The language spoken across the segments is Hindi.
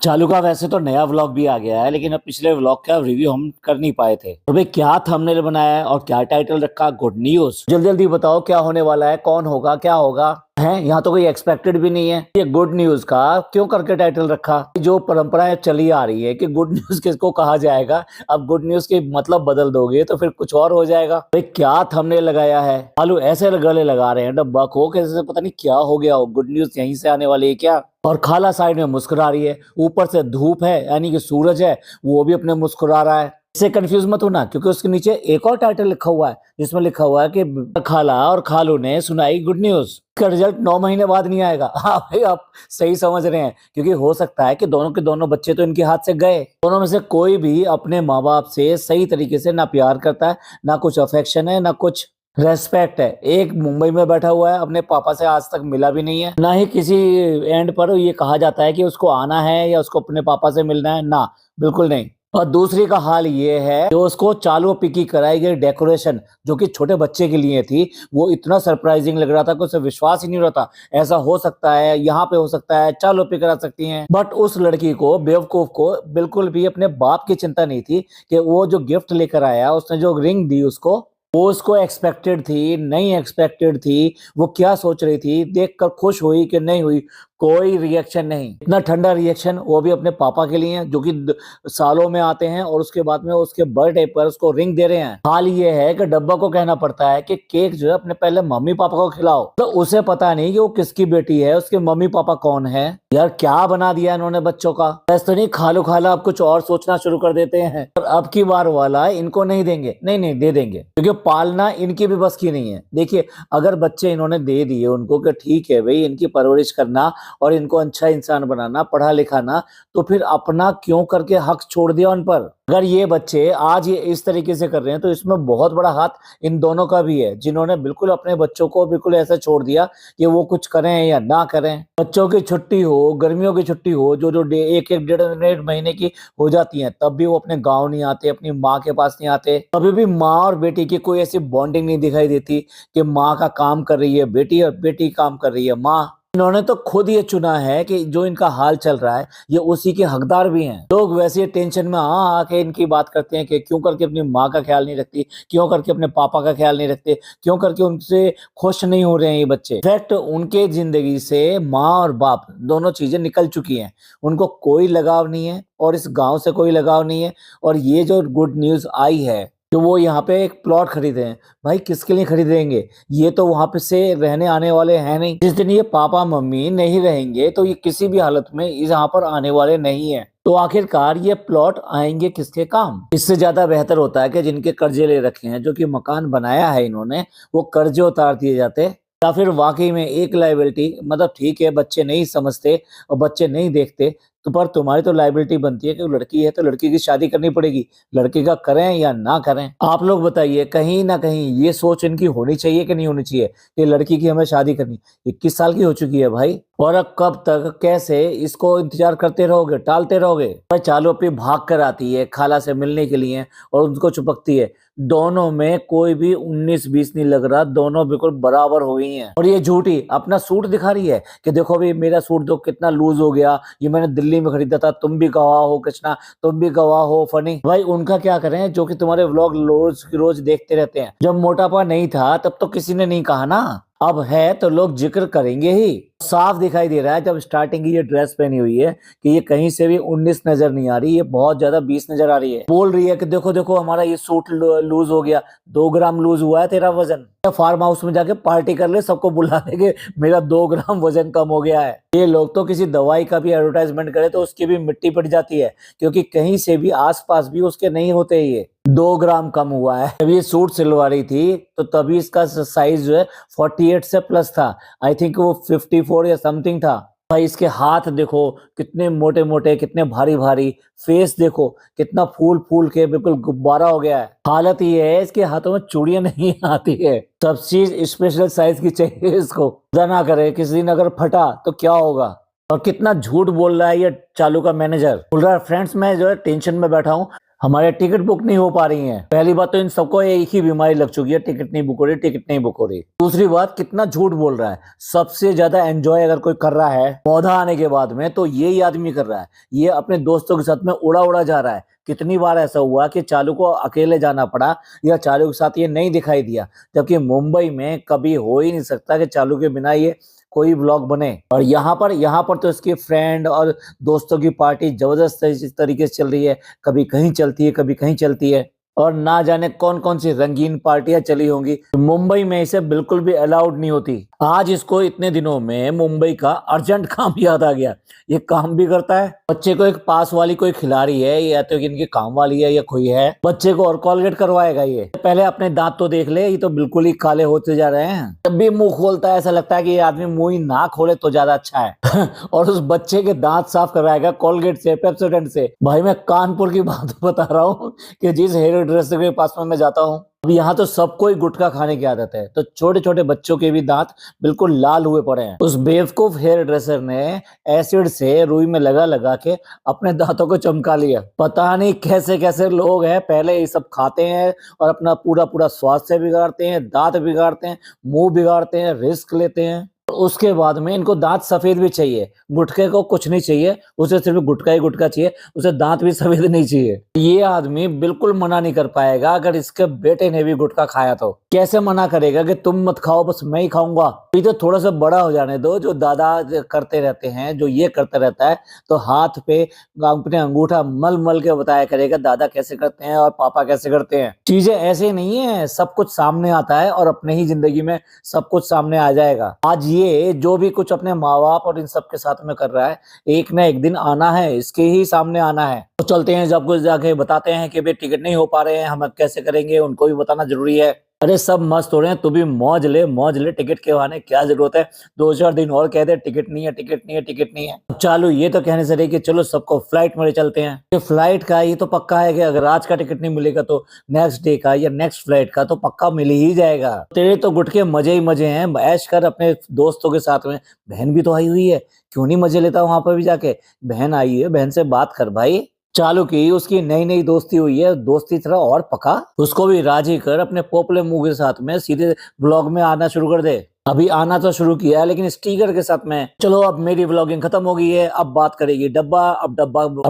चालू का वैसे तो नया व्लॉग भी आ गया है, लेकिन अब पिछले व्लॉग का रिव्यू हम कर नहीं पाए थे। तो भाई क्या थंबनेल बनाया है और क्या टाइटल रखा, गुड न्यूज। जल्दी जल्दी बताओ क्या होने वाला है, कौन होगा, क्या होगा। है यहाँ तो कोई एक्सपेक्टेड भी नहीं है। ये गुड न्यूज का क्यों करके टाइटल रखा? जो परंपराएं चली आ रही है कि गुड न्यूज किसको कहा जाएगा, अब गुड न्यूज की मतलब बदल दोगे तो फिर कुछ और हो जाएगा। भाई क्या थंबनेल लगाया है, आलू ऐसे गले लगा रहे हैं डब्बा को कैसे, पता नहीं क्या हो गया हो। गुड न्यूज यहीं से आने वाली है क्या? और खाला साइड में मुस्कुरा रही है, ऊपर से धूप है यानी कि सूरज है, वो भी अपने मुस्कुरा रहा है। इससे कंफ्यूज मत होना, क्योंकि उसके नीचे एक और टाइटल लिखा हुआ है जिसमें लिखा हुआ है कि खाला और खालू ने सुनाई गुड न्यूज। इसका रिजल्ट 9 महीने बाद नहीं आएगा। हाँ भाई, आप सही समझ रहे हैं, क्योंकि हो सकता है कि दोनों के दोनों बच्चे तो इनके हाथ से गए। दोनों में से कोई भी अपने माँ बाप से सही तरीके से ना प्यार करता है, ना कुछ अफेक्शन है, ना कुछ रेस्पेक्ट है। एक मुंबई में बैठा हुआ है, अपने पापा से आज तक मिला भी नहीं है, ना ही किसी एंड पर ये कहा जाता है कि उसको आना है या उसको अपने पापा से मिलना है, ना बिल्कुल नहीं। और दूसरी का हाल ये है कि उसको चालू पिकी कराई गई डेकोरेशन जो कि छोटे बच्चे के लिए थी, वो इतना सरप्राइजिंग लग रहा था कि उसे विश्वास ही नहीं हो रहा था। ऐसा हो सकता है, यहाँ पे हो सकता है, चालू पिक करा सकती हैं। बट उस लड़की को, बेवकूफ को, बिल्कुल भी अपने बाप की चिंता नहीं थी कि वो जो गिफ्ट लेकर आया, उसने जो रिंग दी उसको, वो उसको एक्सपेक्टेड थी, नहीं एक्सपेक्टेड थी, वो क्या सोच रही थी, देखकर खुश हुई कि नहीं हुई? कोई रिएक्शन नहीं। इतना ठंडा रिएक्शन, वो भी अपने पापा के लिए जो कि सालों में आते हैं, और उसके बाद में उसके बर्थडे पर उसको रिंग दे रहे हैं। हाल ये है कि डब्बा को कहना पड़ता है कि केक जो है अपने पहले मम्मी पापा को खिलाओ। तो उसे पता नहीं कि वो किसकी बेटी है, उसके मम्मी पापा कौन है। यार क्या बना दिया इन्होंने बच्चों का। ऐसा तो नहीं खालू खाला अब कुछ और सोचना शुरू कर देते हैं, और अब की बार वाला इनको नहीं देंगे। नहीं नहीं, दे देंगे, क्योंकि पालना इनकी भी बस की नहीं है। देखिए, अगर बच्चे इन्होंने दे दिए उनको कि ठीक है भाई, इनकी परवरिश करना और इनको अच्छा इंसान बनाना, पढ़ा लिखाना, तो फिर अपना क्यों करके हक छोड़ दिया उन पर? अगर ये बच्चे आज ये इस तरीके से कर रहे हैं तो इसमें बहुत बड़ा हाथ इन दोनों का भी है, जिन्होंने बिल्कुल अपने बच्चों को बिल्कुल ऐसा छोड़ दिया कि वो कुछ करें या ना करें। बच्चों की छुट्टी हो, गर्मियों की छुट्टी हो, जो जो एक एक डेढ़ महीने की हो जाती है, तब भी वो अपने गाँव नहीं आते, अपनी माँ के पास नहीं आते। कभी भी माँ और बेटी की कोई ऐसी बॉन्डिंग नहीं दिखाई देती कि माँ का काम कर रही है बेटी और बेटी काम कर रही है माँ। इन्होंने तो खुद ये चुना है कि जो इनका हाल चल रहा है ये उसी के हकदार भी हैं। लोग वैसे टेंशन में आके इनकी बात करते हैं कि क्यों करके अपनी माँ का ख्याल नहीं रखती, क्यों करके अपने पापा का ख्याल नहीं रखते, क्यों करके उनसे खुश नहीं हो रहे हैं ये बच्चे। इनफैक्ट उनके जिंदगी से माँ और बाप दोनों चीजें निकल चुकी हैं। उनको कोई लगाव नहीं है और इस गाँव से कोई लगाव नहीं है। और ये जो गुड न्यूज आई है तो वो यहाँ पे एक प्लॉट खरीदे हैं। भाई किसके लिए खरीदेंगे? ये तो वहां पे से रहने आने वाले हैं नहीं। जिस दिन ये पापा मम्मी नहीं रहेंगे तो ये किसी भी हालत में इस यहाँ पर आने वाले नहीं है। तो आखिरकार ये प्लॉट आएंगे किसके काम? इससे ज्यादा बेहतर होता है कि जिनके कर्जे ले रखे हैं, जो कि मकान बनाया है इन्होंने, वो कर्जे उतार दिए जाते, या फिर वाकई में एक लाइबिलिटी, मतलब ठीक है बच्चे नहीं समझते और बच्चे नहीं देखते, तो पर तुम्हारी तो लाइबिलिटी बनती है कि लड़की है तो लड़की की शादी करनी पड़ेगी। लड़के का करें या ना करें, आप लोग बताइए। कहीं ना कहीं ये सोच इनकी होनी चाहिए कि नहीं होनी चाहिए कि लड़की की हमें शादी करनी। 21 साल की हो चुकी है भाई, और अब कब तक कैसे इसको इंतजार करते रहोगे, टालते रहोगे? भाई चालू अपनी भाग कर आती है खाला से मिलने के लिए और उनको चिपकती है। दोनों में कोई भी 19-20 नहीं लग रहा, दोनों बिल्कुल बराबर हो गई हैं। और ये झूठी अपना सूट दिखा रही है कि देखो भाई मेरा सूट तो कितना लूज हो गया, ये मैंने दिल्ली में खरीदा था, तुम भी गवाह हो कृष्णा, तुम भी गवाह हो फनी। भाई उनका क्या करें जो कि तुम्हारे व्लॉग रोज रोज देखते रहते हैं। जब मोटापा नहीं था तब तो किसी ने नहीं कहा ना, अब है तो लोग जिक्र करेंगे ही। साफ दिखाई दे रहा है जब स्टार्टिंग की ये ड्रेस पहनी हुई है कि ये कहीं से भी 19 नजर नहीं आ रही, ये बहुत ज्यादा 20 नजर आ रही है। बोल रही है कि देखो देखो हमारा ये सूट लूज हो गया, 2 ग्राम लूज हुआ है तेरा वजन। फार्म हाउस में जाके पार्टी कर ले, सबको बुला लेंगे, मेरा 2 ग्राम वजन कम हो गया है। ये लोग तो किसी दवाई का भी एडवर्टाइजमेंट करे तो उसकी भी मिट्टी पड़ जाती है, क्योंकि कहीं से भी आसपास भी उसके नहीं होते। ये 2 ग्राम कम हुआ है। जब ये सूट सिलवा रही थी तो तभी इसका साइज जो है 48 से प्लस था। आई थिंक वो 54 या समथिंग था। भाई इसके हाथ देखो कितने मोटे मोटे, कितने भारी भारी। फेस देखो कितना फूल फूल के बिल्कुल गुब्बारा हो गया है। हालत ये है इसके हाथों में चूड़ियां नहीं आती है, सब चीज स्पेशल साइज की चाहिए इसको। खुदा ना करे किसी दिन अगर फटा तो क्या होगा। और कितना झूठ बोल रहा है ये चालू का मैनेजर। बोल रहा है फ्रेंड्स मैं जो है टेंशन में बैठा हूँ, हमारे टिकट बुक नहीं हो पा रही हैं। पहली बात तो इन सबको एक ही बीमारी लग चुकी है, टिकट नहीं बुक हो रही, टिकट नहीं बुक हो रही। दूसरी बात, कितना झूठ बोल रहा है। सबसे ज्यादा एंजॉय अगर कोई कर रहा है पौधा आने के बाद में तो यही आदमी कर रहा है। ये अपने दोस्तों के साथ में उड़ा उड़ा जा रहा है। कितनी बार ऐसा हुआ कि चालू को अकेले जाना पड़ा या चालू के साथ ये नहीं दिखाई दिया, जबकि मुंबई में कभी हो ही नहीं सकता कि चालू के बिना ये कोई ब्लॉग बने। और यहाँ पर तो इसके फ्रेंड और दोस्तों की पार्टी जबरदस्त तरीके से चल रही है। कभी कहीं चलती है, कभी कहीं चलती है, और ना जाने कौन कौन सी रंगीन पार्टियां चली होंगी। मुंबई में इसे बिल्कुल भी अलाउड नहीं होती। आज इसको इतने दिनों में मुंबई का अर्जेंट काम याद आ गया। ये काम भी करता है। बच्चे को एक पास वाली कोई खिला रही है, या तो इनके काम वाली है या कोई है, बच्चे को और कॉलगेट करवाएगा। ये पहले अपने दांत तो देख ले, ये तो बिल्कुल ही काले होते जा रहे हैं। जब भी मुंह खोलता है ऐसा लगता है कि ये आदमी मुंह ही ना खोले तो ज्यादा अच्छा है। और उस बच्चे के दांत साफ करवाएगा कॉलगेट से, पेप्सोडेंट से। भाई मैं कानपुर की बात बता रहा हूँ कि जिस हेयर ड्रेसर के पास में मैं जाता हूँ, अब यहाँ तो सबको ही गुटखा खाने की आदत है, तो छोटे छोटे बच्चों के भी दांत बिल्कुल लाल हुए पड़े हैं। उस बेवकूफ हेयर ड्रेसर ने एसिड से रुई में लगा लगा के अपने दांतों को चमका लिया। पता नहीं कैसे कैसे लोग हैं, पहले ये सब खाते हैं और अपना पूरा पूरा स्वास्थ्य बिगाड़ते हैं, दांत बिगाड़ते हैं, मुंह बिगाड़ते हैं, रिस्क लेते हैं। उसके बाद में इनको दांत सफेद भी चाहिए। गुटखे को कुछ नहीं चाहिए, उसे सिर्फ गुटखा ही गुटखा चाहिए, उसे दांत भी सफेद नहीं चाहिए। ये आदमी बिल्कुल मना नहीं कर पाएगा। अगर इसके बेटे ने भी गुटखा खाया तो कैसे मना करेगा कि तुम मत खाओ, बस मैं ही खाऊंगा। ये तो थोड़ा सा बड़ा हो जाने दो। जो दादा करते रहते हैं, जो ये करता रहता है, तो हाथ पे अपने अंगूठा मल मल के बताया करेगा दादा कैसे करते हैं और पापा कैसे करते हैं। चीजें ऐसे नहीं है, सब कुछ सामने आता है और अपने ही जिंदगी में सब कुछ सामने आ जाएगा। आज ये जो भी कुछ अपने माँ बाप और इन सब के साथ में कर रहा है, एक ना एक दिन आना है, इसके ही सामने आना है। तो चलते हैं, जब कुछ जाके बताते हैं कि भाई टिकट नहीं हो पा रहे हैं, हम कैसे करेंगे, उनको भी बताना जरूरी है। अरे सब मस्त हो रहे हैं, तू भी मौज ले, मौज ले। टिकट के बहाने क्या जरूरत है, 2-4 दिन और कह दे टिकट नहीं है, टिकट नहीं है, टिकट नहीं है। चालू ये तो कहने से रही कि चलो सबको फ्लाइट में ले चलते हैं। ये फ्लाइट का ये तो पक्का है कि अगर आज का टिकट नहीं मिलेगा तो नेक्स्ट डे का या नेक्स्ट फ्लाइट का तो पक्का मिल ही जाएगा। तेरे तो गुट के मजे ही मजे हैं, ऐश कर अपने दोस्तों के साथ में। बहन भी तो आई हुई है, क्यों नहीं मजे लेता वहां पर भी जाके। बहन आई है, बहन से बात कर भाई। चालू की उसकी नई नई दोस्ती हुई है, दोस्ती थोड़ा और पका। उसको भी राजी कर, अपने पोपले मुंह के साथ में सीधे ब्लॉग में आना शुरू कर दे। अभी आना तो शुरू किया है लेकिन स्टिकर के साथ में। चलो अब मेरी व्लॉगिंग खत्म हो गई है, अब बात करेगी डब्बा। अब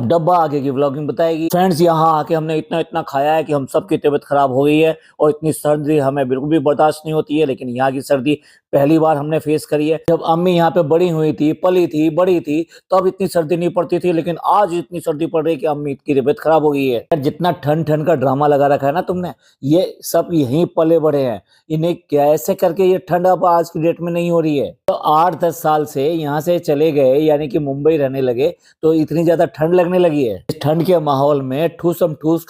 डब्बा आगे की व्लॉगिंग बताएगी। फ्रेंड्स, यहाँ आके हमने इतना इतना खाया है कि हम सबकी तबीयत खराब हो गई है, और इतनी सर्दी हमें बिल्कुल भी बर्दाश्त नहीं होती है। लेकिन यहाँ की सर्दी पहली बार हमने फेस करी है। जब अम्मी यहाँ पे बड़ी हुई थी, पली थी, बड़ी थी, तब इतनी सर्दी नहीं पड़ती थी, लेकिन आज इतनी सर्दी पड़ रही है कि अम्मी की तबीयत खराब हो गई है। जितना ठंड ठंड का ड्रामा लगा रखा है ना तुमने, ये सब यहीं पले बड़े हैं। इन्हें कैसे करके ये ठंड अब आज की डेट में नहीं हो रही है। तो 8-10 साल से यहाँ से चले गए, यानी कि मुंबई रहने लगे, तो इतनी ज्यादा ठंड लगने लगी है। इस ठंड के माहौल में ठूसम ठूस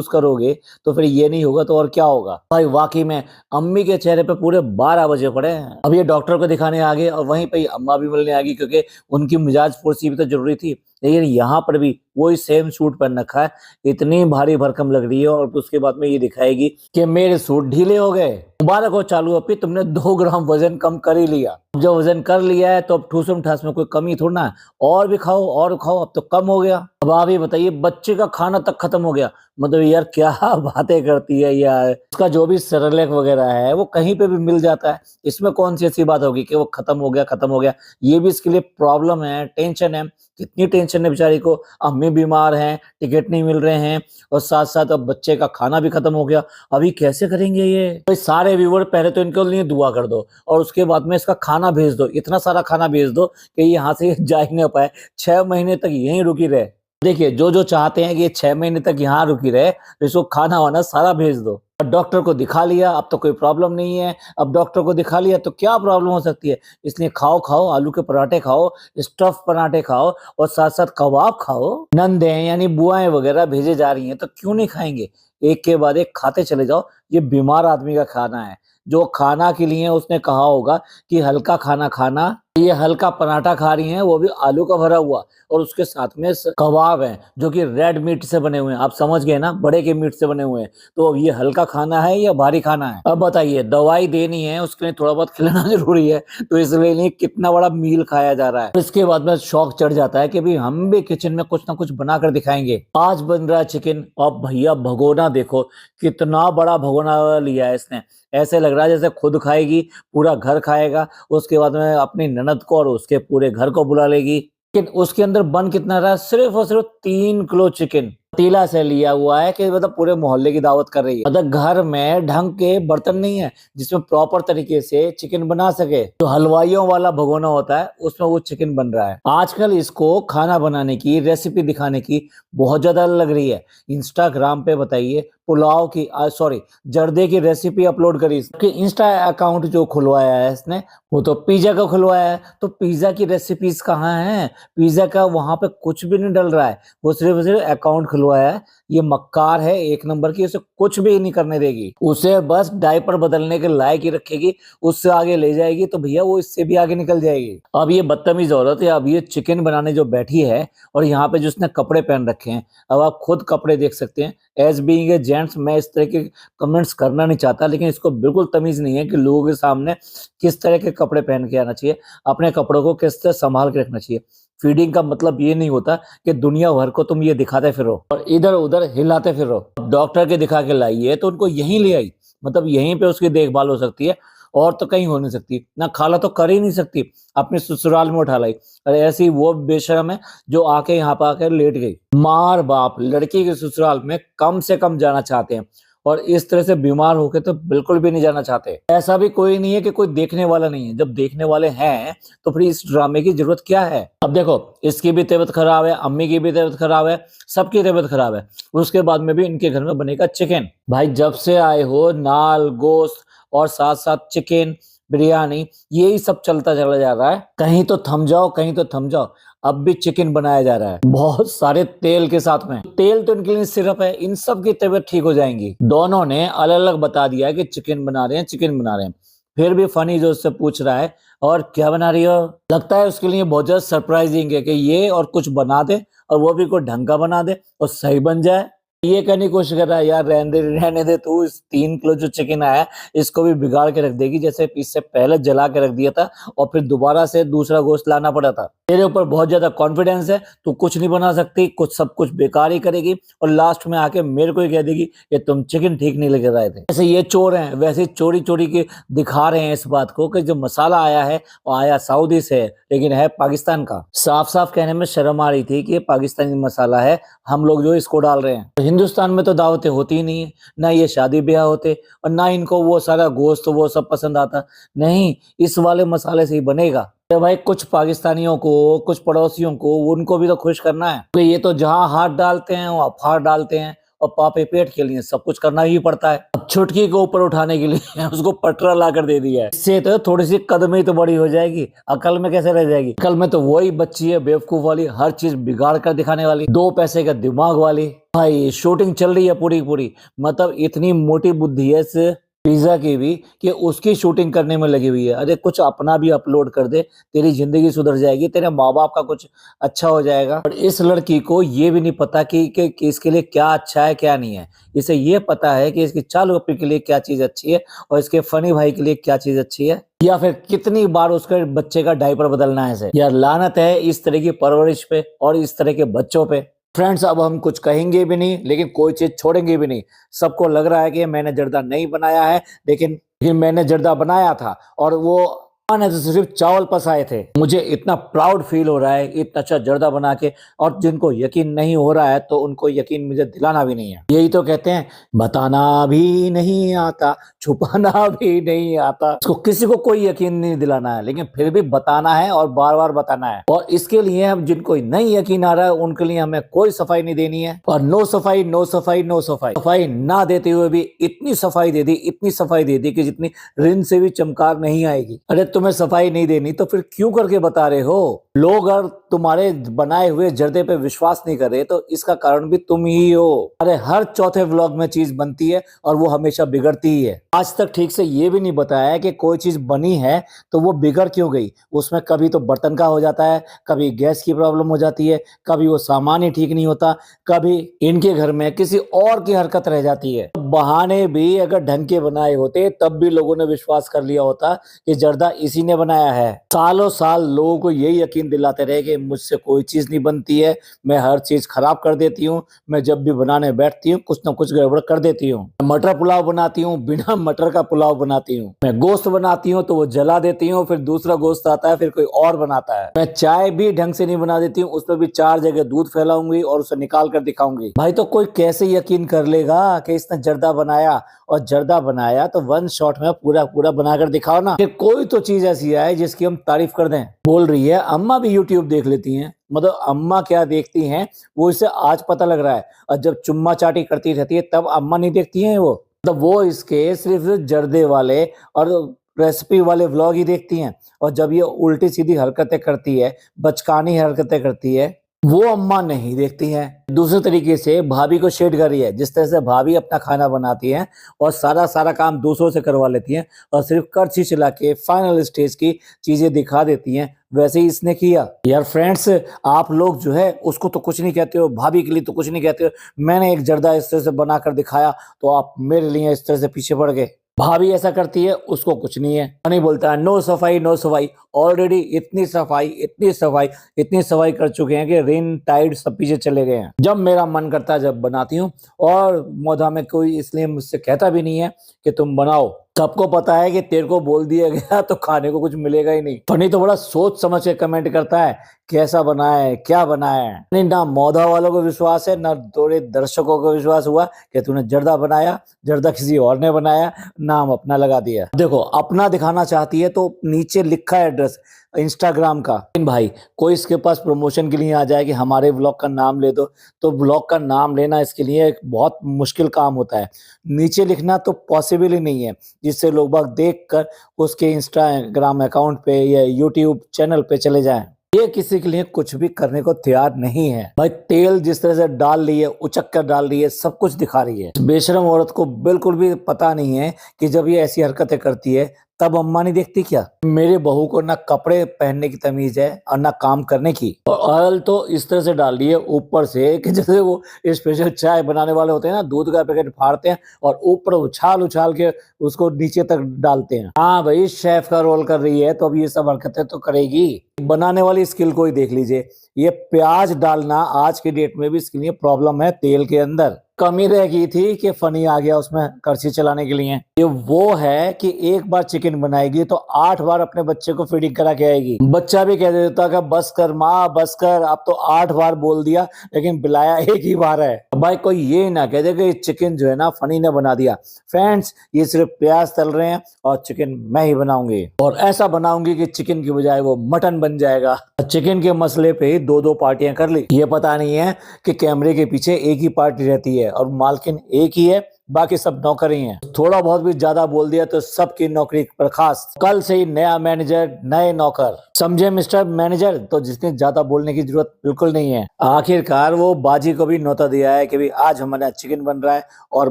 करोगे तो फिर ये नहीं होगा तो और क्या होगा। भाई वाकई में अम्मी के चेहरे पे पूरे 12 बजे पड़े हैं। अब ये डॉक्टर को दिखाने आ गए और वहीं पे अम्मा भी मिलने आ गई, क्योंकि उनकी मिजाज फुर्सी भी तो जरूरी थी। लेकिन यहाँ पर भी वही सेम सूट पहन रखा है, इतनी भारी भरकम लग रही है। और उसके बाद में ये दिखाएगी कि मेरे सूट ढीले हो गए। मुबारक हो चालू अपी, तुमने 2 ग्राम वजन कम कर ही लिया। जब वजन कर लिया है तो अब ठूसम ठास में कोई कमी थोड़ा ना है। और भी खाओ और खाओ, अब तो कम हो गया। अब आप ही बताइए, बच्चे का खाना तक खत्म हो गया। मतलब यार क्या बातें करती है यार। उसका जो भी सेरेलैक वगैरह है वो कहीं पे भी मिल जाता है। इसमें कौन सी ऐसी बात होगी कि वो खत्म हो गया, खत्म हो गया। ये भी इसके लिए प्रॉब्लम है, टेंशन है। कितनी टेंशन है बेचारी को। अम्मी बीमार हैं, टिकट नहीं मिल रहे हैं, और साथ साथ अब बच्चे का खाना भी खत्म हो गया। अभी कैसे करेंगे ये। तो सारे व्यूअर पहले तो इनके लिए दुआ कर दो, और उसके बाद में इसका खाना भेज दो। इतना सारा खाना भेज दो कि यहाँ से जा ही ना पाए, 6 महीने तक यहीं रुकी रहे। देखिए, जो जो चाहते हैं कि ये 6 महीने तक यहाँ रुकी रहे, तो इसको खाना वाना सारा भेज दो। डॉक्टर को दिखा लिया, अब तो कोई प्रॉब्लम नहीं है। अब डॉक्टर को दिखा लिया तो क्या प्रॉब्लम हो सकती है। इसलिए खाओ खाओ, आलू के पराठे खाओ, स्टफ पराठे खाओ, और साथ साथ कबाब खाओ। नंदे यानी बुआएं वगैरह भेजे जा रही हैं तो क्यों नहीं खाएंगे। एक के बाद एक खाते चले जाओ। ये बीमार आदमी का खाना है। जो खाना के लिए उसने कहा होगा कि हल्का खाना खाना, ये हल्का पराठा खा रही हैं, वो भी आलू का भरा हुआ, और उसके साथ में कबाब हैं जो कि रेड मीट से बने हुए हैं। आप समझ गए ना, बड़े के मीट से बने हुए हैं। तो अब ये हल्का खाना है या भारी खाना है? अब बताइए, दवाई देनी है उसके लिए थोड़ा बहुत खिलाना जरूरी है, तो इसलिए कितना बड़ा मील खाया जा रहा है। इसके बाद में शौक चढ़ जाता है कि भाई हम भी किचन में कुछ ना कुछ बनाकर दिखाएंगे। आज बन रहा है चिकन, और भैया भगोना देखो, कितना बड़ा भगोना लिया है इसने। ऐसे लग रहा है जैसे खुद खाएगी, पूरा घर खाएगा, उसके बाद में अपनी ननद को और उसके पूरे घर को बुला लेगी। लेकिन उसके अंदर बन कितना रहा? सिर्फ और सिर्फ 3 किलो चिकन पतीला से लिया हुआ है कि मतलब पूरे मोहल्ले की दावत कर रही है। मतलब घर में ढंग के बर्तन नहीं है जिसमें प्रॉपर तरीके से चिकन बना सके। तो हलवाइयों वाला भगोना होता है, उसमें वो चिकन बन रहा है। आजकल इसको खाना बनाने की रेसिपी दिखाने की बहुत ज्यादा लग रही है। इंस्टाग्राम पे बताइए पुलाव की सॉरी जर्दे की रेसिपी अपलोड करी। इंस्टा अकाउंट जो खुलवाया है इसने, वो तो पिज्जा का खुलवाया है। तो पिज्जा की रेसिपीज कहाँ है? पिज्जा का वहां पे कुछ भी नहीं डल रहा है, वो सिर्फ अकाउंट खुलवाया है। ये मक्कार है एक नंबर की, उसे कुछ भी नहीं करने देगी, उसे बस डायपर बदलने के लायक ही रखेगी, उससे आगे ले जाएगी तो भैया वो इससे भी आगे निकल जाएगी। अब ये बदतमीज औरत है, अब ये चिकन बनाने जो बैठी है, और यहाँ पे जिसने कपड़े पहन रखे हैं, अब आप खुद कपड़े देख सकते हैं। एज बीइंग ए जेंट्स मैं इस तरह के कमेंट्स करना नहीं चाहता, लेकिन इसको बिल्कुल तमीज नहीं है कि लोगों के सामने किस तरह के कपड़े पहन के आना चाहिए, अपने कपड़ों को किस तरह संभाल के रखना चाहिए। फीडिंग का मतलब ये नहीं होता कि दुनिया भर को तुम ये दिखाते फिरो और इधर उधर हिलाते फिरो। डॉक्टर के दिखा के लाइए तो उनको यहीं ले आई, मतलब यहीं पे उसकी देखभाल हो सकती है, और तो कहीं हो नहीं सकती। ना खाला तो कर ही नहीं सकती, अपने ससुराल में उठा लाई। अरे ऐसी वो बेशरम है जो आके यहाँ पर आकर लेट गई। मार बाप लड़की के ससुराल में कम से कम जाना चाहते हैं, और इस तरह से बीमार होके तो बिल्कुल भी नहीं जाना चाहते। ऐसा भी कोई नहीं है कि कोई देखने वाला नहीं है। जब देखने वाले हैं तो फिर इस ड्रामे की जरूरत क्या है? अब देखो, इसकी भी तबीयत खराब है, अम्मी की भी तबीयत खराब है, सबकी तबीयत खराब है। उसके बाद में भी इनके घर में बनेगा चिकन। भाई जब से आए हो नाल गोश्त और साथ साथ चिकन बिरयानी, यही सब चलता चला जा रहा है। कहीं तो थम जाओ, कहीं तो थम जाओ। अब भी चिकन बनाया जा रहा है बहुत सारे तेल के साथ में। तेल तो इनके लिए सिर्फ है, इन सब की तबीयत ठीक हो जाएंगी। दोनों ने अलग अलग बता दिया है कि चिकन बना रहे हैं, चिकन बना रहे हैं। फिर भी फनी जो उससे पूछ रहा है और क्या बना रही हो, लगता है उसके लिए बहुत ज्यादा सरप्राइजिंग है कि ये और कुछ बना दे, और वो भी कोई ढंग का बना दे और सही बन जाए। ये करने की कोशिश कर रहा है, यार रहने दे तू। इस 3 किलो जो चिकन आया इसको भी बिगाड़ के रख देगी, जैसे इससे पहले जला के रख दिया था और फिर दोबारा से दूसरा गोश्त लाना पड़ा था। तेरे ऊपर बहुत ज्यादा कॉन्फिडेंस है, तू कुछ नहीं बना सकती, कुछ सब कुछ बेकार ही करेगी, और लास्ट में आके मेरे को ही कह देगी कि तुम चिकन ठीक नहीं लग रहे थे। जैसे ये चोर हैं, वैसे चोरी चोरी के दिखा रहे हैं इस बात को कि जो मसाला आया है वो आया सऊदी से है, लेकिन है पाकिस्तान का। साफ साफ कहने में शर्म आ रही थी कि ये पाकिस्तानी मसाला है, हम लोग जो इसको डाल रहे हैं। हिंदुस्तान में तो दावतें होती ही नहीं है, ना ये शादी ब्याह होते, और ना इनको वो सारा गोश्त वो सब पसंद आता। नहीं, इस वाले मसाले से ही बनेगा। तो भाई कुछ पाकिस्तानियों को, कुछ पड़ोसियों को, उनको भी तो खुश करना है। तो ये तो जहां हाथ डालते हैं वहां फाड़ डालते हैं, और पापे पेट के लिए सब कुछ करना ही पड़ता है। अब छुटकी को ऊपर उठाने के लिए उसको पटरा ला कर दे दिया है। इससे तो थोड़ी सी कदम ही तो बड़ी हो जाएगी, अकल में कैसे रह जाएगी? अकल में तो वही बच्ची है बेवकूफ वाली, हर चीज बिगाड़ कर दिखाने वाली, 2 पैसे का दिमाग वाली। भाई शूटिंग चल रही है पूरी पूरी, मतलब इतनी मोटी बुद्धि है इस पिज्जा की भी कि उसकी शूटिंग करने में लगी हुई है। अरे कुछ अपना भी अपलोड कर दे, तेरी जिंदगी सुधर जाएगी, तेरे माँ बाप का कुछ अच्छा हो जाएगा। और इस लड़की को ये भी नहीं पता कि इसके लिए क्या अच्छा है क्या नहीं है। इसे ये पता है कि इसकी चालू अपनी के लिए क्या चीज अच्छी है, और इसके फनी भाई के लिए क्या चीज अच्छी है, या फिर कितनी बार उसके बच्चे का डायपर बदलना है। इसे यार लानत है इस तरह की परवरिश पे और इस तरह के बच्चों पे। फ्रेंड्स अब हम कुछ कहेंगे भी नहीं, लेकिन कोई चीज छोड़ेंगे भी नहीं। सबको लग रहा है कि मैंने जर्दा नहीं बनाया है, लेकिन मैंने जर्दा बनाया था, और वो ने तो सिर्फ चावल पसाए थे। मुझे इतना प्राउड फील हो रहा है इतना अच्छा जर्दा बना के, और जिनको यकीन नहीं हो रहा है तो उनको यकीन मुझे दिलाना भी नहीं है। यही तो कहते हैं, बताना भी नहीं आता, छुपाना भी नहीं आता। इसको किसी को कोई यकीन नहीं दिलाना है, लेकिन फिर भी बताना है और बार बार बताना है। और इसके लिए हम जिनको नहीं यकीन आ रहा है उनके लिए हमें कोई सफाई नहीं देनी है। और नो सफाई नो सफाई नो सफाई। सफाई ना देते हुए भी इतनी सफाई दे दी, इतनी सफाई दे दी कि जितनी रिन से भी चमकार नहीं आएगी। अरे तुम्हें सफाई नहीं देनी तो फिर क्यों करके बता रहे हो? लोग अगर तुम्हारे बनाए हुए जर्दे पे विश्वास नहीं कर रहे तो इसका कारण भी तुम ही हो। अरे हर चौथे व्लॉग में चीज बनती है और वो हमेशा बिगड़ती ही है। आज तक ठीक से ये भी नहीं बताया कि कोई चीज बनी है तो वो बिगड़ क्यों गई। उसमें कभी तो बर्तन का हो जाता है, कभी गैस की प्रॉब्लम हो जाती है, कभी वो सामान ही ठीक नहीं होता, कभी इनके घर में किसी और की हरकत रह जाती है। बहाने भी अगर ढंग के बनाए होते तब भी लोगों ने विश्वास कर लिया होता कि जर्दा इसी ने बनाया है। सालों साल लोगों को यही यकीन दिलाते रहे कि मुझसे कोई चीज नहीं बनती है, मैं हर चीज खराब कर देती हूँ, मैं जब भी बनाने बैठती हूँ कुछ ना कुछ गड़बड़ कर देती हूँ। मटर पुलाव बनाती हूँ, बिना मटर का पुलाव बनाती हूँ। मैं गोश्त बनाती हूँ तो वो जला देती हूँ, फिर दूसरा गोश्त आता है, फिर कोई और बनाता है। मैं चाय भी ढंग से नहीं बना देती हूँ, उस पर भी 4 जगह दूध फैलाऊंगी और उसे निकाल कर दिखाऊंगी। भाई तो कोई कैसे यकीन कर लेगा कि इसने जर्दा बनाया, और जर्दा बनाया तो 1 शॉट में पूरा पूरा बनाकर दिखाओ ना। कि कोई तो चीज ऐसी आए जिसकी हम तारीफ कर दें। बोल रही है अम्मा भी यूट्यूब देख लेती हैं, मतलब अम्मा क्या देखती हैं वो इसे आज पता लग रहा है, और जब चुम्मा चाटी करती रहती है तब अम्मा नहीं देखती हैं वो। मतलब वो इसके सिर्फ जर्दे वाले और रेसिपी वाले व्लॉग ही देखती हैं, और जब ये उल्टी सीधी हरकतें करती है, बचकानी हरकतें करती है, वो अम्मा नहीं देखती हैं। दूसरे तरीके से भाभी को शेड कर रही है, जिस तरह से भाभी अपना खाना बनाती हैं और सारा सारा काम दूसरों से करवा लेती हैं और सिर्फ करछी चला के फाइनल स्टेज की चीजें दिखा देती हैं, वैसे ही इसने किया। यार फ्रेंड्स, आप लोग जो है उसको तो कुछ नहीं कहते हो, भाभी के लिए तो कुछ नहीं कहते हो। मैंने एक जर्दा इस तरह से बनाकर दिखाया तो आप मेरे लिए इस तरह से पीछे पड़ गए। भाभी ऐसा करती है उसको कुछ नहीं है, नहीं बोलता है नो सफाई नो सफाई। ऑलरेडी इतनी सफाई इतनी सफाई इतनी सफाई कर चुके हैं कि रेन टाइड सब पीछे चले गए हैं। जब मेरा मन करता है जब बनाती हूँ, और मोधा में कोई इसलिए मुझसे कहता भी नहीं है कि तुम बनाओ। सबको पता है कि तेरे को बोल दिया गया तो खाने को कुछ मिलेगा ही नहीं। फनी तो बड़ा सोच समझ के कमेंट करता है कैसा बना है क्या बना है। नहीं, ना मोधा वालों को विश्वास है ना थोड़े दर्शकों को विश्वास हुआ कि तूने जर्दा बनाया, जर्दा किसी और ने बनाया, नाम अपना लगा दिया। देखो अपना दिखाना चाहती है तो नीचे लिखा है एड्रेस इंस्टाग्राम का। भाई कोई इसके पास प्रमोशन के लिए आ जाए कि हमारे ब्लॉग का नाम ले दो, तो ब्लॉग का नाम लेना इसके लिए एक बहुत मुश्किल काम होता है। नीचे लिखना तो पॉसिबल ही नहीं है, जिससे लोग बाग देख कर उसके इंस्टाग्राम अकाउंट पे या यूट्यूब चैनल पे चले जाएं। ये किसी के लिए कुछ भी करने को तैयार नहीं है। भाई तेल जिस तरह से डाल रही है, उचक कर डाल रही है, सब कुछ दिखा रही है। बेशरम औरत को बिल्कुल भी पता नहीं है कि जब ये ऐसी हरकतें करती है तब अम्मा नहीं देखती क्या। मेरे बहू को ना कपड़े पहनने की तमीज है और ना काम करने की। और ऑयल तो इस तरह से डाल रही है ऊपर से कि जैसे वो स्पेशल चाय बनाने वाले होते हैं ना, दूध का पैकेट फाड़ते हैं और ऊपर उछाल उछाल के उसको नीचे तक डालते हैं। हाँ भाई शेफ का रोल कर रही है तो अब ये सब हरकतें तो करेगी। बनाने वाली स्किल को ही देख लीजिए, ये प्याज डालना आज की डेट में भी इसके लिए प्रॉब्लम है। तेल के अंदर कमी रह गई थी कि फनी आ गया उसमें करछी चलाने के लिए। ये वो है कि एक बार चिकन बनाएगी तो 8 बार अपने बच्चे को फीडिंग करा के आएगी। बच्चा भी कह देता कि बस कर माँ बस कर, अब तो 8 बार बोल दिया लेकिन बुलाया एक ही बार है। भाई कोई ये ना कह दे कि चिकन जो है ना फनी ने बना दिया। फ्रेंड्स ये सिर्फ प्याज तल रहे हैं और चिकन मैं ही बनाऊंगी, और ऐसा बनाऊंगी कि चिकन की बजाय वो मटन बन जाएगा। चिकन के मसले पे 2-2 पार्टियां कर ली। ये पता नहीं है कि कैमरे के पीछे एक ही पार्टी रहती है और मालकिन एक ही है, बाकी सब नौकर ही हैं। थोड़ा बहुत भी ज्यादा बोल दिया तो सबकी नौकरी बर्खास्त। कल से ही नया मैनेजर नए नौकर, समझे मिस्टर मैनेजर। तो जिसने ज्यादा बोलने की जरूरत बिल्कुल नहीं है। आखिरकार वो बाजी को भी न्योता दिया है कि भाई आज हमारे यहाँ चिकन बन रहा है और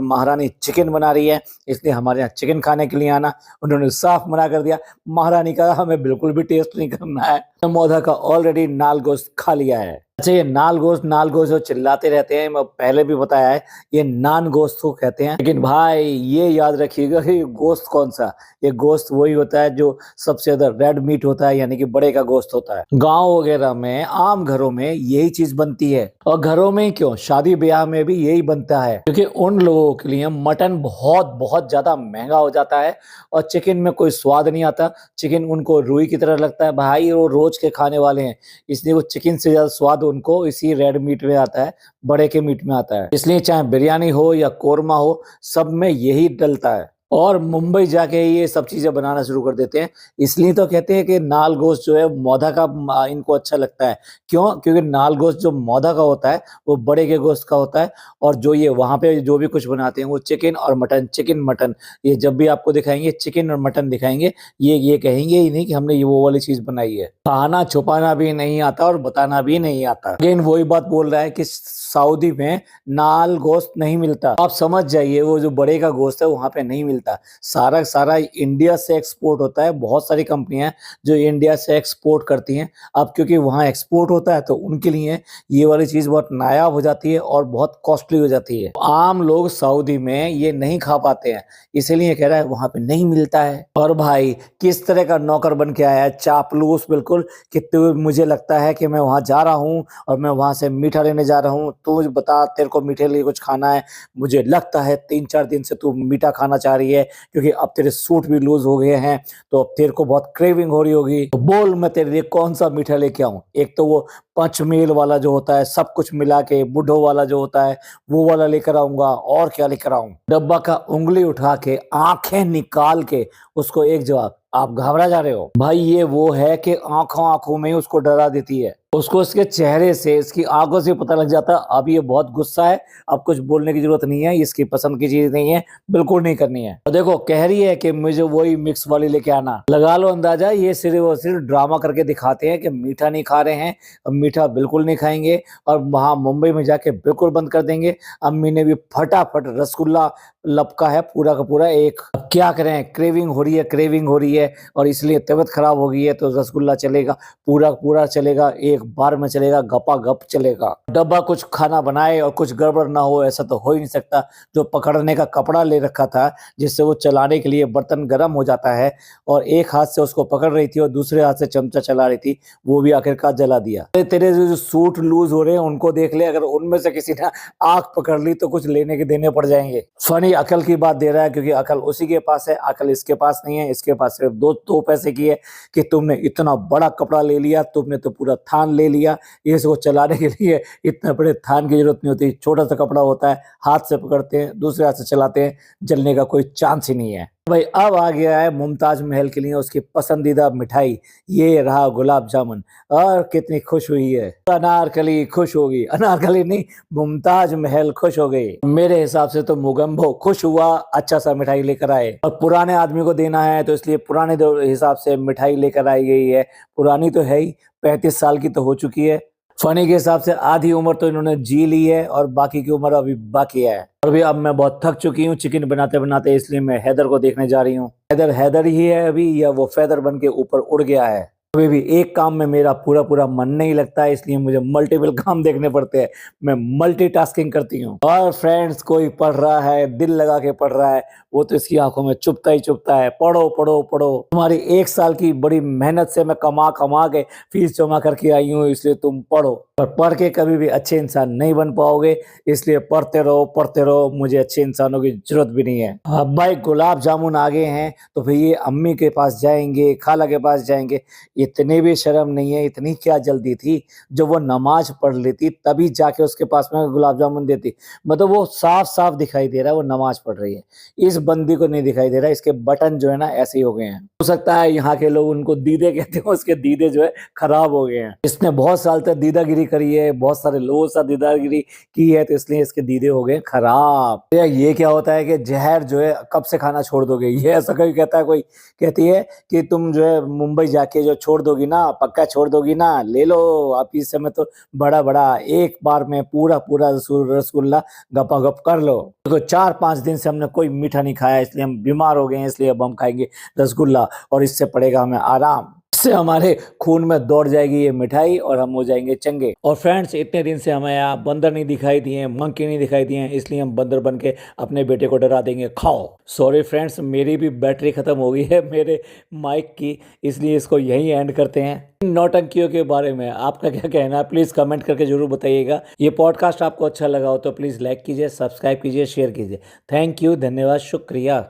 महारानी चिकन बना रही है, इसलिए हमारे यहाँ चिकन खाने के लिए आना। उन्होंने साफ मना कर दिया, महारानी का हमें बिल्कुल भी टेस्ट नहीं करना है। मोधा का ऑलरेडी नाल गोश्त खा लिया है। अच्छा ये नाल गोश्त जो चिल्लाते रहते हैं, मैं पहले भी बताया है, ये नान गोश्त को कहते हैं। लेकिन भाई ये याद रखिएगा कि गोश्त कौन सा, ये गोश्त वही होता है जो सबसे ज्यादा रेड मीट होता है, यानी कि बड़े का गोश्त होता है। गांव वगैरह में आम घरों में यही चीज बनती है, और घरों में क्यों शादी ब्याह में भी यही बनता है, क्योंकि उन लोगों के लिए मटन बहुत बहुत ज्यादा महंगा हो जाता है और चिकन में कोई स्वाद नहीं आता। चिकन उनको रुई की तरह लगता है। भाई वो रोज के खाने वाले हैं, इसलिए वो चिकन से ज्यादा स्वाद उनको इसी रेड मीट में आता है, बड़े के मीट में आता है। इसलिए चाहे बिरयानी हो या कोरमा हो, सब में यही डलता है। और मुंबई जाके ये सब चीजें बनाना शुरू कर देते हैं। इसलिए तो कहते हैं कि नाल गोश्त जो है मौधा का इनको अच्छा लगता है। क्यों? क्योंकि नाल गोश्त जो मौधा का होता है वो बड़े के गोश्त का होता है, और जो ये वहां पे जो भी कुछ बनाते हैं वो चिकन और मटन, चिकन मटन, ये जब भी आपको दिखाएंगे चिकन और मटन दिखाएंगे, ये कहेंगे ही नहीं कि हमने ये वो वाली चीज बनाई है। खाना छुपाना भी नहीं आता और बताना भी नहीं आता। अगेन वही बात बोल रहा है कि सऊदी में नाल गोश्त नहीं मिलता। आप समझ जाइए, वो जो बड़े का गोश्त है वहां पे नहीं मिलता। सारा सारा इंडिया से एक्सपोर्ट होता है। बहुत सारी कंपनियां जो इंडिया से एक्सपोर्ट करती हैं। अब क्योंकि वहां एक्सपोर्ट होता है तो उनके लिए ये वाली चीज बहुत नायाब हो जाती है और बहुत कॉस्टली हो जाती है। आम लोग सऊदी में ये नहीं खा पाते हैं, इसीलिए कह रहा है वहां पे नहीं मिलता है। और भाई किस तरह का नौकर बन के आया है, चापलूस बिल्कुल, कि मुझे लगता है कि मैं वहां जा रहा हूँ और मैं वहां से मीठा लेने जा रहा हूँ, तू मुझे बता तेरे को मीठे लिए कुछ खाना है। मुझे लगता है 3-4 दिन से तू मीठा खाना चाह रही है, क्योंकि अब तेरे सूट भी लूज हो गए हैं, तो अब तेरे को बहुत क्रेविंग हो रही होगी। तो बोल मैं तेरे लिए कौन सा मीठा लेके आऊं। एक तो वो पंचमेल वाला जो होता है, सब कुछ मिला के बुढ़ो वाला जो होता है वो वाला लेकर आऊंगा, और क्या लेकर आऊं। डब्बा का उंगली उठा के आंखें निकाल के उसको एक जवाब, आप घबरा जा रहे हो। भाई ये वो है कि आंखों आंखों में उसको डरा देती है। उसको उसके चेहरे से, इसकी आंखों से पता लग जाता है अब ये बहुत गुस्सा है, अब कुछ बोलने की जरूरत नहीं है, इसकी पसंद की चीज नहीं है, बिल्कुल नहीं करनी है। और देखो कह रही है कि मुझे वही मिक्स वाली लेके आना। लगा लो अंदाजा, ये सिर्फ और सिर्फ ड्रामा करके दिखाते हैं कि मीठा नहीं खा रहे हैं, अब मीठा बिल्कुल नहीं खाएंगे, और वहां मुंबई में जाके बिल्कुल बंद कर देंगे। अम्मी ने भी फटाफट रसगुल्ला लपका है पूरा का पूरा एक। अब क्या करें, क्रेविंग हो रही है, क्रेविंग हो रही है, और इसलिए तबीयत खराब हो गई है, तो रसगुल्ला चलेगा, पूरा पूरा चलेगा, एक बार में चलेगा, गपा गप चलेगा। डब्बा कुछ खाना बनाए और कुछ गड़बड़ ना हो, ऐसा तो हो ही नहीं सकता। जो पकड़ने का कपड़ा ले रखा था जिससे वो चलाने के लिए बर्तन गर्म हो जाता है, और एक हाथ से उसको पकड़ रही थी और दूसरे हाथ से चमचा चला रही थी, वो भी आखिरकार जला दिया। तेरे जो सूट लूज हो रहे हैं उनको देख ले, अगर उनमें से किसी ने आंख पकड़ ली तो कुछ लेने के देने पड़ जाएंगे। फनी अकल की बात दे रहा है, क्योंकि अकल उसी के पास है, अकल इसके पास नहीं है। इसके पास सिर्फ दो पैसे की है कि तुमने इतना बड़ा कपड़ा ले लिया, तुमने तो पूरा थान ले लिया। इसको चलाने के लिए इतने बड़े थान की जरूरत नहीं होती, छोटा सा कपड़ा होता है, हाथ से पकड़ते हैं, दूसरे हाथ से चलाते हैं, जलने का कोई चांस ही नहीं है। भाई अब आ गया है मुमताज महल के लिए उसकी पसंदीदा मिठाई, ये रहा गुलाब जामुन। और कितनी खुश हुई है, अनारकली खुश होगी, अनारकली नहीं, मुमताज महल खुश हो गई। मेरे हिसाब से तो मुगम्बो खुश हुआ, अच्छा सा मिठाई लेकर आए, और पुराने आदमी को देना है तो इसलिए पुराने हिसाब से मिठाई लेकर आई गई है। पुरानी तो है ही, 35 साल की तो हो चुकी है। फनी के हिसाब से आधी उम्र तो इन्होंने जी ली है, और बाकी की उम्र अभी बाकी है। और भी अब मैं बहुत थक चुकी हूँ चिकन बनाते बनाते, इसलिए मैं हैदर को देखने जा रही हूँ। हैदर हैदर ही है अभी, या वो फेदर बन के ऊपर उड़ गया है। अभी भी एक काम में मेरा पूरा पूरा मन नहीं लगता है, इसलिए मुझे मल्टीपल काम देखने पड़ते हैं। मैं मल्टीटास्किंग करती हूँ। और फ्रेंड्स, कोई पढ़ रहा है, दिल लगा के पढ़ रहा है, वो तो इसकी आंखों में चुभता ही चुभता है। पढ़ो पढ़ो पढ़ो, तुम्हारी 1 साल की बड़ी मेहनत से मैं कमा कमा के फीस जमा करके आई हूँ, इसलिए तुम पढ़ो। पर पढ़ के कभी भी अच्छे इंसान नहीं बन पाओगे, इसलिए पढ़ते रहो पढ़ते रहो, मुझे अच्छे इंसानों की जरूरत भी नहीं है। अब भाई गुलाब जामुन आ गए हैं तो फिर ये अम्मी के पास जाएंगे, खाला के पास जाएंगे। इतने भी शर्म नहीं है, इतनी क्या जल्दी थी, जब वो नमाज पढ़ लेती तभी जाके उसके पास में गुलाब जामुन देती। मतलब वो साफ साफ दिखाई दे रहा है वो नमाज पढ़ रही है। इस बंदी को नहीं दिखाई दे रहा, इसके बटन जो है ना ऐसे ही हो गए हैं। हो सकता है यहाँ के लोग उनको दीदे कहते हैं, उसके दीदे जो है खराब हो गए हैं। इसने बहुत साल तक दीदागिरी करी है, बहुत सारे लोगों से दीदागिरी की है, तो इसलिए इसके दीदे हो गए खराब। ये क्या होता है कि जहर जो है कब से खाना छोड़ दोगे, ये ऐसा कोई कहता है। कोई कहती है कि तुम जो है मुंबई जाके जो छोड़ दोगी ना, पक्का छोड़ दोगी ना, ले लो आप इस समय तो बड़ा बड़ा एक बार में पूरा पूरा रसगुल्ला गपागप कर लो। तो 4-5 दिन से हमने कोई मीठा नहीं खाया, इसलिए हम बीमार हो गए हैं, इसलिए अब हम खाएंगे रसगुल्ला, और इससे पड़ेगा हमें आराम। इससे हमारे खून में दौड़ जाएगी ये मिठाई और हम हो जाएंगे चंगे। और फ्रेंड्स, इतने दिन से हमें यहाँ बंदर नहीं दिखाई दिए, मंकी नहीं दिखाई दिए, इसलिए हम बंदर बन के अपने बेटे को डरा देंगे, खाओ। सॉरी फ्रेंड्स, मेरी भी बैटरी खत्म हो गई है मेरे माइक की, इसलिए इसको यहीं एंड करते हैं। नौटंकियों के बारे में आपका क्या कहना है, प्लीज कमेंट करके जरूर बताइएगा। ये पॉडकास्ट आपको अच्छा लगा हो तो प्लीज लाइक कीजिए, सब्सक्राइब कीजिए, शेयर कीजिए। थैंक यू, धन्यवाद, शुक्रिया।